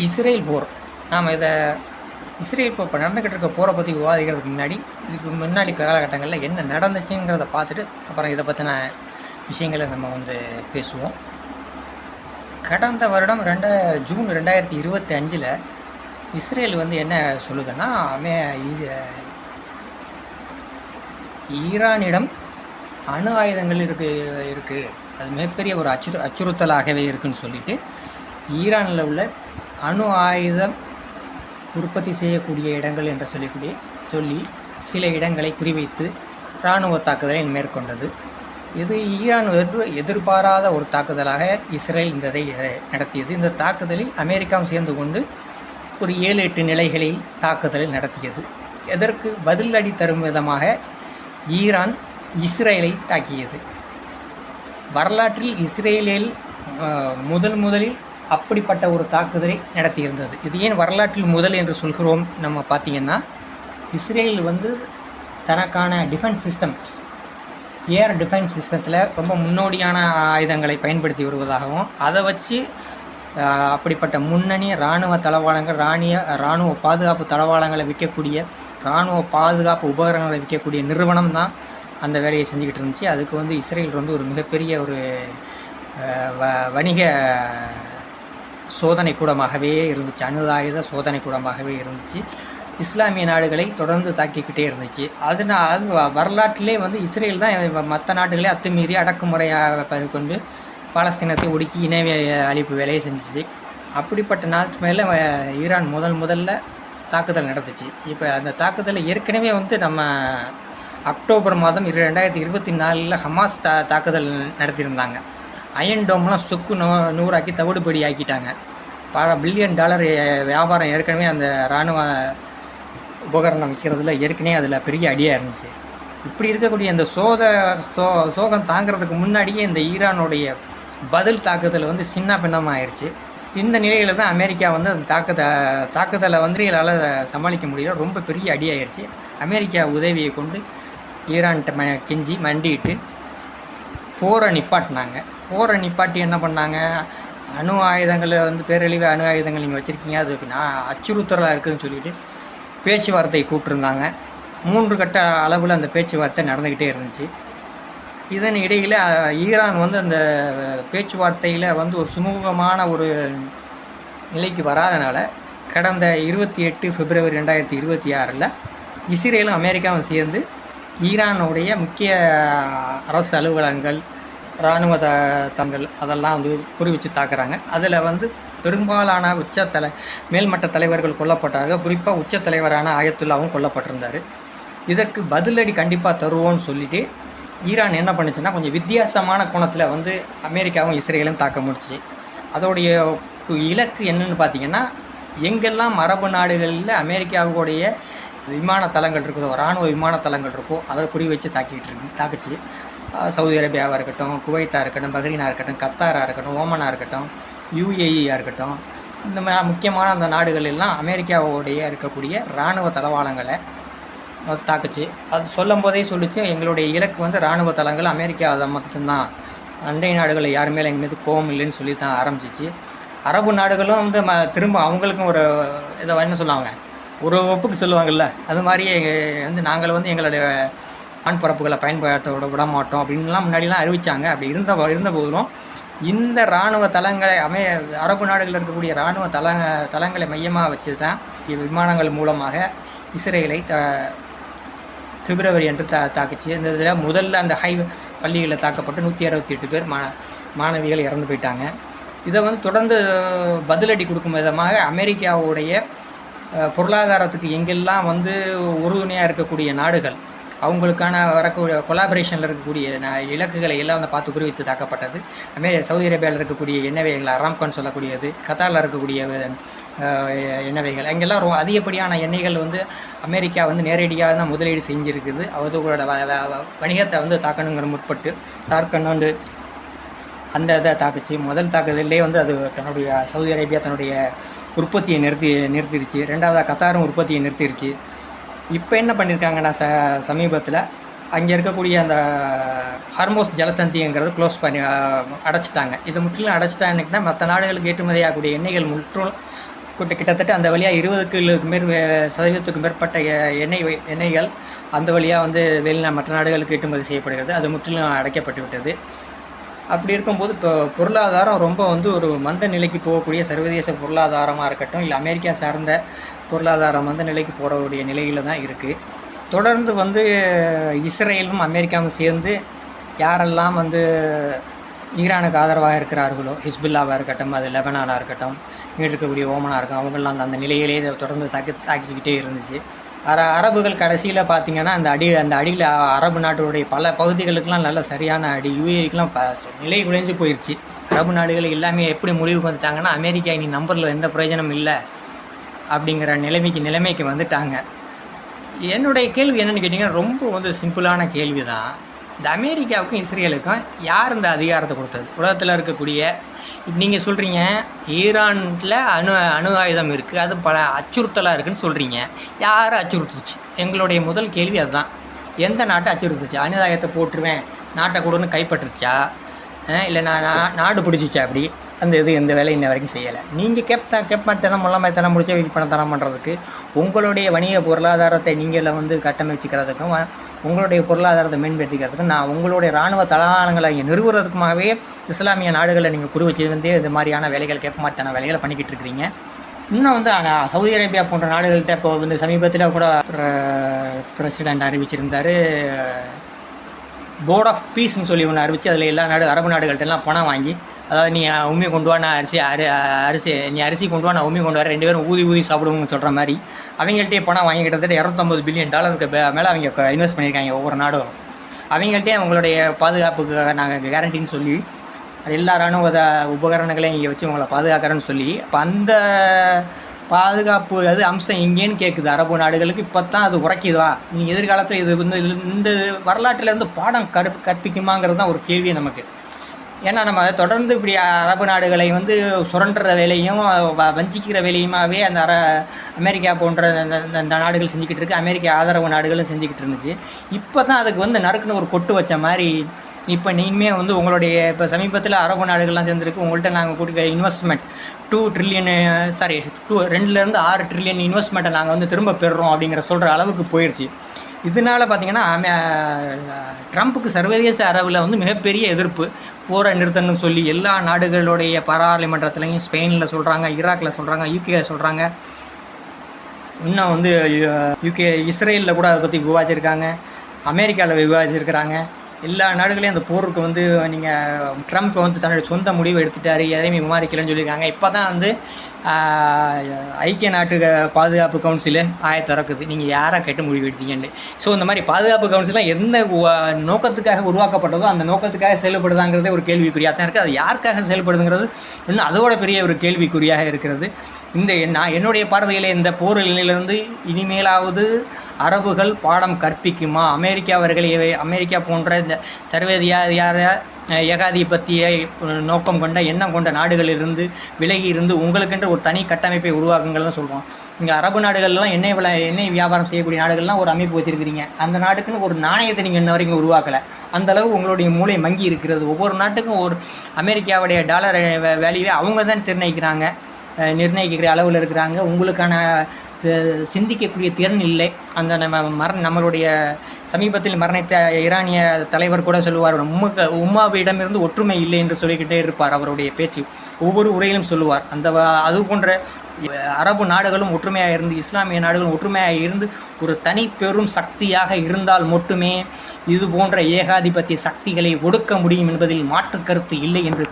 Israel போர். நாம் Israel இப்போ நடந்துக்கிட்டு இருக்க போரை பற்றி விவாதிக்கிறதுக்கு முன்னாடி, இதுக்கு முன்னாடி காலகட்டங்களில் என்ன நடந்துச்சுங்கிறத பார்த்துட்டு அப்புறம் இதை பற்றின விஷயங்களை நம்ம பேசுவோம். கடந்த வருடம் ஜூன் 2025 இஸ்ரேல் என்ன சொல்லுதுன்னா, ஈரானிடம் அணு ஆயுதங்கள் இருக்குது, அது மிகப்பெரிய ஒரு அச்சுறுத்தலாகவே இருக்குதுன்னு சொல்லிட்டு, ஈரானில் உள்ள அணு ஆயுதம் உற்பத்தி செய்யக்கூடிய இடங்கள் என்று சொல்லி சில இடங்களை குறிவைத்து இராணுவ தாக்குதலை மேற்கொண்டது. இது ஈரான் எதிர்பாராத ஒரு தாக்குதலாக இஸ்ரேல் இதை நடத்தியது. இந்த தாக்குதலில் அமெரிக்காவும் சேர்ந்து கொண்டு ஒரு 7-8 நிலைகளில் தாக்குதலை நடத்தியது. எதற்கு பதிலடி தரும் விதமாக ஈரான் இஸ்ரேலை தாக்கியது. வரலாற்றில் இஸ்ரேலில் முதலில் அப்படிப்பட்ட ஒரு தாக்குதலை நடத்தியிருந்தது. இது ஏன் வரலாற்றில் முதல் என்று சொல்கிறோம்? நம்ம பார்த்திங்கன்னா, இஸ்ரேல் தனக்கான டிஃபென்ஸ் சிஸ்டம்ஸ், ஏர் டிஃபென்ஸ் சிஸ்டத்தில் ரொம்ப முன்னோடியான ஆயுதங்களை பயன்படுத்தி வருவதாகவும், அதை வச்சு அப்படிப்பட்ட முன்னணி இராணுவ தளவாடங்கள், இராணுவ பாதுகாப்பு தளவாடங்களை விற்கக்கூடிய, இராணுவ பாதுகாப்பு உபகரணங்களை விற்கக்கூடிய நிறுவனம் தான் அந்த வேலையை செஞ்சுக்கிட்டு இருந்துச்சு. அதுக்கு இஸ்ரேல் ஒரு மிகப்பெரிய ஒரு வணிக சோதனை கூடமாகவே இருந்துச்சு, அணுதாயுத சோதனை கூடமாகவே இருந்துச்சு. இஸ்லாமிய நாடுகளை தொடர்ந்து தாக்கிக்கிட்டே இருந்துச்சு. அதனால் வரலாற்றிலே இஸ்ரேல் தான் மற்ற நாடுகளே அத்துமீறி அடக்குமுறையாக கொண்டு பாலஸ்தீனத்தை ஒடுக்கி இணை அழிப்பு வேலையை செஞ்சிச்சு. அப்படிப்பட்ட நாட்டு மேலே ஈரான் முதல்ல தாக்குதல் நடத்துச்சு. இப்போ அந்த தாக்குதலை ஏற்கனவே நம்ம அக்டோபர் மாதம் 2024 ஹமாஸ் தாக்குதல் நடத்தியிருந்தாங்க. அயன் டோம்லாம் சொக்கு நூறாக்கி தவிடுபடி ஆக்கிட்டாங்க. பல $1 பில்லியன் வியாபாரம் ஏற்கனவே அந்த இராணுவ உபகரணம் விற்கிறதுல ஏற்கனவே அதில் பெரிய அடியாக இருந்துச்சு. இப்படி இருக்கக்கூடிய அந்த சோகம் தாங்கிறதுக்கு முன்னாடியே இந்த ஈரானுடைய பதில் தாக்குதல் சின்ன பின்னமாக ஆயிடுச்சு. இந்த நிலையில் தான் அமெரிக்கா அந்த தாக்குதலை இதால் சமாளிக்க முடியல, ரொம்ப பெரிய அடியாயிருச்சு. அமெரிக்கா உதவியை கொண்டு ஈரான்கிட்ட கெஞ்சி மண்டிட்டு போரை நிப்பாட்டினாங்க. போரை நிப்பாட்டி என்ன பண்ணாங்க, அணு ஆயுதங்களை பேரழிவு அணு ஆயுதங்கள் நீங்கள் வச்சுருக்கீங்க, அதுக்கு அச்சுறுத்தலாக இருக்குதுன்னு சொல்லிட்டு பேச்சுவார்த்தை கூப்பிட்ருந்தாங்க. 3 கட்ட அளவில் அந்த பேச்சுவார்த்தை நடந்துக்கிட்டே இருந்துச்சு. இதன் இடையில் ஈரான் அந்த பேச்சுவார்த்தையில் ஒரு சுமூகமான ஒரு நிலைக்கு வராதனால கடந்த 28 பிப்ரவரி 2026 இஸ்ரேலும் அமெரிக்காவும் சேர்ந்து ஈரானுடைய முக்கிய அரசு அலுவலகங்கள், இராணுவ தங்கள் அதெல்லாம் குறி வச்சு தாக்குறாங்க. அதில் பெரும்பாலான மேல்மட்ட தலைவர்கள் கொல்லப்பட்டார்கள். குறிப்பாக உச்சத்தலைவரான ஆயத்துல்லாவும் கொல்லப்பட்டிருந்தார். இதற்கு பதிலடி கண்டிப்பாக தருவோன்னு சொல்லிவிட்டு ஈரான் என்ன பண்ணுச்சுன்னா, கொஞ்சம் வித்தியாசமான கோணத்தில் அமெரிக்காவும் இஸ்ரேலும் தாக்க முடிச்சு. அதோடைய இலக்கு என்னன்னு பார்த்திங்கன்னா, எங்கெல்லாம் அரபு நாடுகளில் அமெரிக்காவுடைய விமான தளங்கள் இருக்குதோ, இராணுவ விமான தளங்கள் இருக்கோ, அதை குறி வச்சு தாக்குச்சு. சவுதி அரேபியாவாக இருக்கட்டும், குவைத்தாக இருக்கட்டும், பஹ்ரைனாக இருக்கட்டும், கத்தாராக இருக்கட்டும், ஓமனாக இருக்கட்டும், UAEயாக இருக்கட்டும், இந்த மாதிரி முக்கியமான அந்த நாடுகள் எல்லாம் அமெரிக்காவோடைய இருக்கக்கூடிய இராணுவ தளவாடங்களை தாக்குச்சு. அது சொல்லும் போதே சொல்லிச்சு, எங்களுடைய இலக்கு இராணுவ தளங்கள் அமெரிக்கா அதை மட்டும்தான், அண்டை நாடுகளில் யார் மேலே எங்கள் மீது கோபம் இல்லைன்னு சொல்லி தான் ஆரம்பிச்சிச்சு. அரபு நாடுகளும் திரும்ப அவங்களுக்கும் ஒரு இதை என்ன சொல்லுவாங்க, ஒரு ஒப்புக்கு சொல்லுவாங்கள்ல, அது மாதிரியே நாங்கள் எங்களுடைய வான்பரப்புகளை பயன்படுத்த விட மாட்டோம் அப்படின்லாம் முன்னாடிலாம் அறிவித்தாங்க. அப்படி இருந்த போதிலும் இந்த இராணுவ தளங்களை அரபு நாடுகளில் இருக்கக்கூடிய இராணுவ தளங்களை மையமாக வச்சு தான் விமானங்கள் மூலமாக இஸ்ரேலை பிப்ரவரி அன்று தாக்குச்சு. இந்த இதில் முதல்ல அந்த பள்ளிகளில் தாக்கப்பட்டு 168 பேர் மாணவிகள் இறந்து போயிட்டாங்க. இதை தொடர்ந்து பதிலடி கொடுக்கும் விதமாக அமெரிக்காவுடைய பொருளாதாரத்துக்கு எங்கெல்லாம் உறுதுணையாக இருக்கக்கூடிய நாடுகள், அவங்களுக்கான வரக்கூடிய கொலாபரேஷனில் இருக்கக்கூடிய இலக்குகளை எல்லாம் பார்த்து குறிவித்து தாக்கப்பட்டது. சவுதி அரேபியாவில் இருக்கக்கூடிய எண்ணெய்கள், அராம்கான்னு சொல்லக்கூடியது, கத்தாரில் இருக்கக்கூடிய எண்ணெய்கள், அங்கெல்லாம் அதிகப்படியான எண்ணெய்கள் அமெரிக்கா நேரடியாக தான் முதலீடு செஞ்சுருக்குது. அவங்களோட வணிகத்தை தாக்கணுங்கிற முற்பட்டு தாக்கணுண்டு அந்த இதை தாக்குச்சு. முதல் தாக்குதலே அது தன்னுடைய சவுதி அரேபியா தன்னுடைய உற்பத்தியை நிறுத்திருச்சு. ரெண்டாவதாக கத்தாரும் உற்பத்தியை நிறுத்திருச்சு. இப்போ என்ன பண்ணியிருக்காங்கன்னா, சமீபத்தில் அங்கே இருக்கக்கூடிய அந்த ஹார்மோஸ் ஜலசந்திங்கிறது க்ளோஸ் பண்ணி அடைச்சிட்டாங்க. இது முற்றிலும் அடைச்சிட்டாங்கன்னா மற்ற நாடுகளுக்கு ஏற்றுமதியாகக்கூடிய எண்ணெய்கள் முற்றிலும் கிட்டத்தட்ட அந்த வழியாக 20% மேற்பட்ட எண்ணெய்கள் அந்த வழியாக வந்து மற்ற நாடுகளுக்கு ஏற்றுமதி செய்யப்படுகிறது. அது முற்றிலும் அடைக்கப்பட்டு விட்டது. அப்படி இருக்கும்போது இப்போ பொருளாதாரம் ரொம்ப வந்து ஒரு மந்த நிலைக்கு போகக்கூடிய சர்வதேச பொருளாதாரமாக இருக்கட்டும், இல்லை அமெரிக்கா சார்ந்த பொருளாதாரம் மந்த நிலைக்கு போகக்கூடிய நிலையில் தான் இருக்குது. தொடர்ந்து வந்து இஸ்ரேலும் அமெரிக்காவும் சேர்ந்து யாரெல்லாம் வந்து ஈரானுக்கு ஆதரவாக இருக்கிறார்களோ, ஹிஸ்புல்லாவாக இருக்கட்டும், அது லெபனானாக இருக்கட்டும், இங்கே இருக்கக்கூடிய ஓமனாக இருக்கும், அவங்களாம் அந்த நிலையிலே தொடர்ந்து தாக்கிக்கிட்டே இருந்துச்சு. அரபுகள் கடைசியில் பார்த்திங்கன்னா அந்த அடியில் அரபு நாட்டுடைய பல பகுதிகளுக்கெல்லாம் நல்ல சரியான அடி. யூஏஇக்கெலாம் நிலை குறைஞ்சு போயிடுச்சு. அரபு நாடுகள் எல்லாமே எப்படி முடிவுக்கு வந்துட்டாங்கன்னா, அமெரிக்கா இனி நம்பரில் எந்த பிரயோஜனம் இல்லை அப்படிங்கிற நிலைமைக்கு வந்துட்டாங்க. என்னுடைய கேள்வி என்னென்னு கேட்டிங்கன்னா, ரொம்ப வந்து சிம்பிளான கேள்வி தான். இந்த அமெரிக்காவுக்கும் இஸ்ரேலுக்கும் யார் இந்த அதிகாரத்தை கொடுத்தது? உலகத்தில் இருக்கக்கூடிய நீங்கள் சொல்கிறீங்க ஈரானில் அணு ஆயுதம் இருக்குது, அது பல அச்சுறுத்தலாக இருக்குதுன்னு சொல்கிறீங்க. யார் அச்சுறுத்துச்சு? எங்களுடைய முதல் கேள்வி அதுதான். எந்த நாட்டை அச்சுறுத்துச்சு? அணு ஆயுதத்தை போட்டுருவேன், நாட்டை கூடன்னு கைப்பற்றுச்சா, இல்லை நாடு பிடிச்சிச்சா? அப்படி எந்த வேலை இன்ன வரைக்கும் செய்யலை. நீங்கள் கேப்மாத்தனம் முல்லாமைத்தனம் முடிச்ச பணத்தனம் பண்ணுறதுக்கு, உங்களுடைய வணிக பொருளாதாரத்தை நீங்கள் வந்து கட்டமைச்சிக்கிறதுக்கும், உங்களுடைய பொருளாதாரத்தை மேம்படுத்திக்கிறதுக்கும், நான் உங்களுடைய இராணுவ தளவாளங்களை இங்கே நிறுவுறதுக்குமாகவே இஸ்லாமிய நாடுகளை நீங்கள் குறி வச்சு வந்து இது மாதிரியான வேலைகள் கேட்கமாட்டான வேலைகளை பண்ணிக்கிட்டு இருக்கிறீங்க. இன்னும் வந்து சவுதி அரேபியா போன்ற நாடுகள்கிட்ட இப்போ வந்து சமீபத்தில் கூட பிரசிடெண்ட் அறிவிச்சிருந்தார், போர்ட் ஆஃப் பீஸ்ன்னு சொல்லி ஒன்று அறிவித்து அதில் எல்லா அரபு நாடுகள்கிட்டலாம் பணம் வாங்கி, அதாவது நீ உண்மை கொண்டு வா, நான் நீ அரிசி கொண்டு வா, நான் உண்மை கொண்டு வரேன், 2 பேரும் ஊதி சாப்பிடுவோம்னு சொல்கிற மாதிரி அவங்கள்ட்டே பணம் வாங்கி கிட்டத்தட்ட $250 பில்லியன் மேலே அவங்க இன்வெஸ்ட் பண்ணியிருக்காங்க ஒவ்வொரு நாடும். அவங்கள்ட்டே அவங்களுடைய பாதுகாப்புக்கு நாங்கள் கேரண்டின்னு சொல்லி எல்லா இராணுவ உபகரணங்களையும் இங்கே வச்சு உங்களை பாதுகாக்கிறேன்னு சொல்லி, இப்போ அந்த பாதுகாப்பு அம்சம் எங்கேன்னு கேட்குது அரபு நாடுகளுக்கு. இப்போ தான் அது உரைக்குதா? நீங்கள் எதிர்காலத்தில் இது வந்து இந்த வரலாற்றிலேருந்து பாடம் கற்பிக்குமாங்கிறது தான் ஒரு கேள்வி நமக்கு. ஏன்னா நம்ம தொடர்ந்து இப்படி அரபு நாடுகளை வந்து சுரண்டுற வேலையும் வஞ்சிக்கிற வேலையுமாவே அந்த அமெரிக்கா போன்ற இந்த நாடுகள் செஞ்சுக்கிட்டு இருக்குது. அமெரிக்கா ஆதரவு நாடுகளும் செஞ்சுக்கிட்டு இருந்துச்சு. இப்போ தான் அதுக்கு வந்து நறுக்குன்னு ஒரு கொட்டு வச்ச மாதிரி. இப்போ இனிமேல் வந்து உங்களுடைய இப்போ சமீபத்தில் அரபு நாடுகள்லாம் சேர்ந்துருக்கு, உங்கள்கிட்ட நாங்கள் கொடுக்குற இன்வெஸ்ட்மெண்ட் 2 ட்ரில்லியன் 2லேருந்து 6 ட்ரில்லியன் இன்வெஸ்ட்மெண்ட்டை நாங்கள் வந்து திரும்ப பெறுறோம் அப்படிங்கிற சொல்கிற அளவுக்கு போயிடுச்சு. இதனால் பார்த்திங்கன்னா ட்ரம்ப்புக்கு சர்வதேச அளவில் வந்து மிகப்பெரிய எதிர்ப்பு. போரை நிறுத்தணும்னு சொல்லி எல்லா நாடுகளுடைய பாராளுமன்றத்துலையும் ஸ்பெயினில் சொல்கிறாங்க, ஈராக்கில் சொல்கிறாங்க, யூகேயில் சொல்கிறாங்க, இன்னும் வந்து இஸ்ரேலில் கூட அதை பற்றி விவாதிச்சிருக்காங்க, அமெரிக்காவில் விவாதிச்சிருக்கிறாங்க. எல்லா நாடுகளையும் அந்த போருக்கு வந்து நீங்கள் ட்ரம்ப் வந்து தன்னுடைய சொந்த முடிவை எடுத்துட்டார், எதையுமே விமானிக்கலன்னு சொல்லியிருக்காங்க. இப்போ தான் வந்து ஐக்கிய நாட்டு பாதுகாப்பு கவுன்சிலு திறக்குது. நீங்கள் யாரை கேட்டு முடிவு எடுத்தீங்கன்னு. ஸோ இந்த மாதிரி பாதுகாப்பு கவுன்சிலாம் எந்த நோக்கத்துக்காக உருவாக்கப்பட்டதோ அந்த நோக்கத்துக்காக செயல்படுதாங்கிறதே ஒரு கேள்விக்குறியாக தான் இருக்குது. அது யாருக்காக செயல்படுதுங்கிறது இன்னும் அதோட பெரிய ஒரு கேள்விக்குறியாக இருக்கிறது. என்னுடைய பார்வையில் இந்த போர் நிலையிலிருந்து இனிமேலாவது அரபுகள் பாடம் கற்பிக்குமா? அமெரிக்கா போன்ற இந்த சர்வதிகார ஏகாதிபத்திய நோக்கம் கொண்ட எண்ணம் கொண்ட நாடுகளிலிருந்து விலகி இருந்து உங்களுக்கென்று ஒரு தனி கட்டமைப்பை உருவாக்குங்கள் தான் சொல்கிறோம். இங்கே அரபு நாடுகள்லாம் எண்ணெய் வியாபாரம் செய்யக்கூடிய நாடுகள்லாம் ஒரு அமைப்பு வச்சுருக்கிறீங்க. அந்த நாட்டுக்குன்னு ஒரு நாணயத்தை நீங்கள் இன்ன வரைக்கும் உருவாக்கலை. அந்தளவு உங்களுடைய மூளை மங்கி இருக்கிறது. ஒவ்வொரு நாட்டுக்கும் ஒரு அமெரிக்காவுடைய டாலர் வேல்யூவை அவங்க தான் நிர்ணயிக்கிற அளவில் இருக்கிறாங்க. உங்களுக்கான சிந்திக்கக்கூடிய திறன் இல்லை. அந்த நம்மளுடைய சமீபத்தில் மரணித்த ஈரானிய தலைவர் கூட சொல்லுவார், உம்மாவிடமிருந்து ஒற்றுமை இல்லை என்று சொல்லிக்கிட்டே இருப்பார். அவருடைய பேச்சு ஒவ்வொரு உரையிலும் சொல்லுவார். அது போன்ற அரபு நாடுகளும் ஒற்றுமையாக இருந்து, இஸ்லாமிய நாடுகளும் ஒற்றுமையாக இருந்து ஒரு தனி பெரும் சக்தியாக இருந்தால் மட்டுமே இது போன்ற ஏகாதிபத்திய சக்திகளை ஒடுக்க முடியும் என்பதில் மாற்று கருத்து இல்லை என்று